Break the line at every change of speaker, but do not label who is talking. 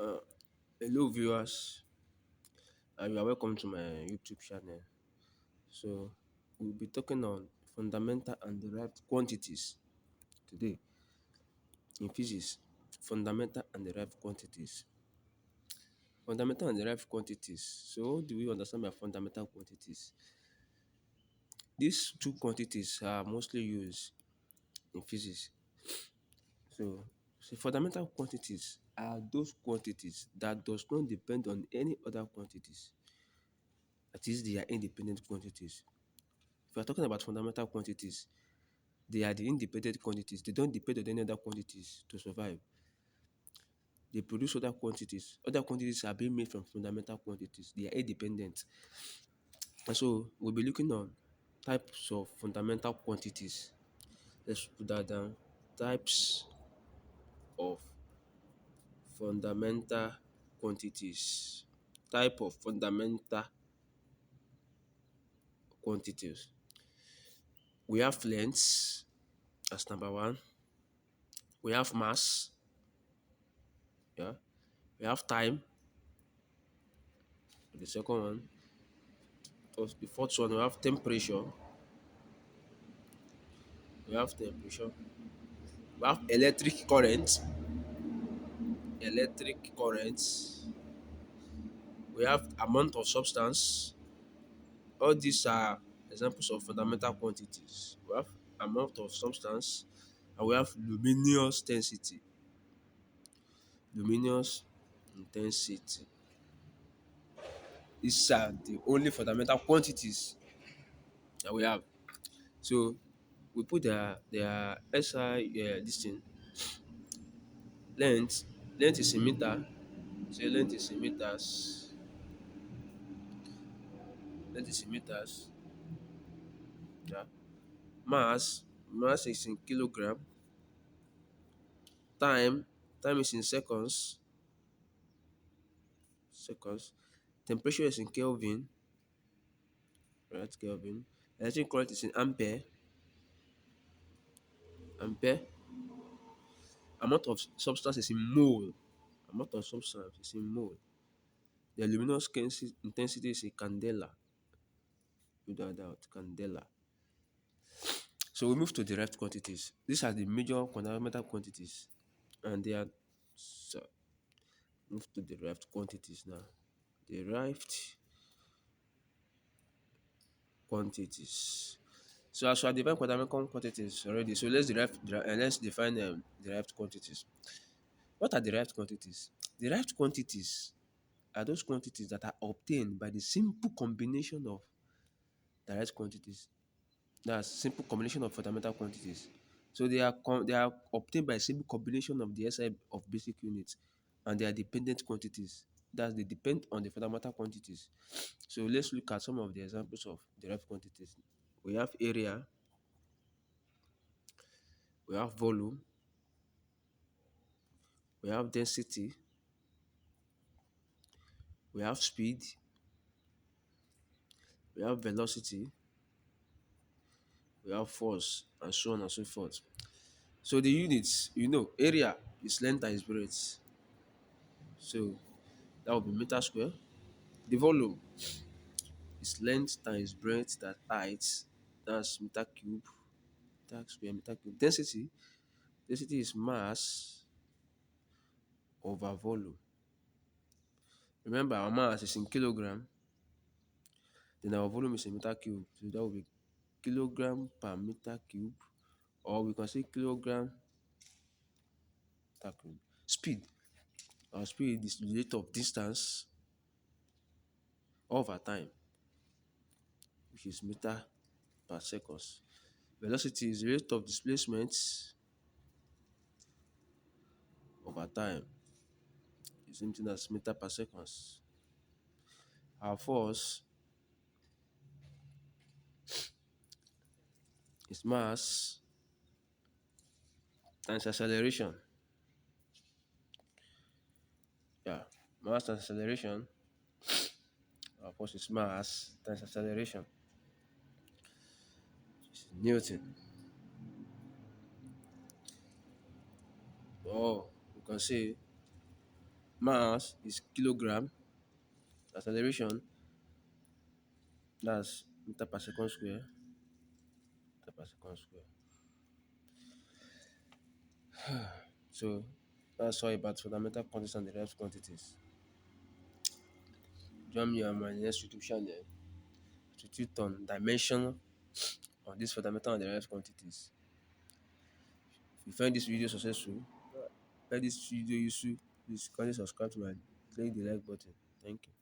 Uh, Hello, viewers, and you are welcome to my YouTube channel. So, we'll be talking on fundamental and derived quantities today in physics. Fundamental and derived quantities. Fundamental and derived quantities. So, what do we understand by fundamental quantities? These two quantities are mostly used in physics. So, fundamental quantities are those quantities that does not depend on any other quantities. That is, they are independent quantities. If we are talking about fundamental quantities, they are the independent quantities. They don't depend on any other quantities to survive. They produce other quantities. Other quantities are being made from fundamental quantities. They are independent. And so we'll be looking on types of fundamental quantities. Let's put that down. Types of fundamental quantities. Type of fundamental quantities. We have length as number one. We have mass. Yeah. We have time. The second one. The fourth one, we have temperature. We have temperature. We have electric current. Electric current. We have amount of substance. All these are examples of fundamental quantities. We have amount of substance, and we have luminous density. Luminous intensity. These are the only fundamental quantities that we have. So we put their SI this thing. Length. Length is in meter. Say length is in meters. Length is in meters. Yeah. Mass. Mass is in kilogram. Time. Time is in seconds. Seconds. Temperature is in Kelvin. Right, Kelvin. Electric current is in ampere. Ampere. Amount of substance is in mole. Amount of substance is in mole. The luminous intensity is in candela. Without doubt, candela. So we move to derived quantities. These are the major fundamental quantities, and they are so move to derived quantities now. Derived quantities. So as I define fundamental quantities already, so let's define derived quantities. What are derived quantities? Derived quantities are those quantities that are obtained by the simple combination of direct quantities. That's simple combination of fundamental quantities. So they are obtained by a simple combination of the SI of basic units, and they are dependent quantities. That they depend on the fundamental quantities. So let's look at some of the examples of derived quantities. We have area, we have volume, we have density, we have speed, we have velocity, we have force, and so on and so forth. So the units, area is length times breadth. So that would be meter square. The volume is length times breadth that height. That's meter cube. Meter square, meter cube. Density is mass over volume. Remember, our mass is in kilogram. Then our volume is in meter cube. So that will be kilogram per meter cube. Or we can say kilogram meter cube. Speed. Our speed is the rate of distance over time, which is meter per seconds. Velocity is the rate of displacement over time. The same thing as meter per seconds. Our force is mass times acceleration. Yeah, mass times acceleration. Our force is mass times acceleration. It's Newton. Or we can say Mass is kilogram. Acceleration, that's meter per second square. Meter per second square. So that's all about fundamental quantities and derived quantities. Join me on my next YouTube channel to tweet on dimension on these fundamental and derived quantities. If you find this video successful, find this video useful, please kindly subscribe to my click the like button. Thank you.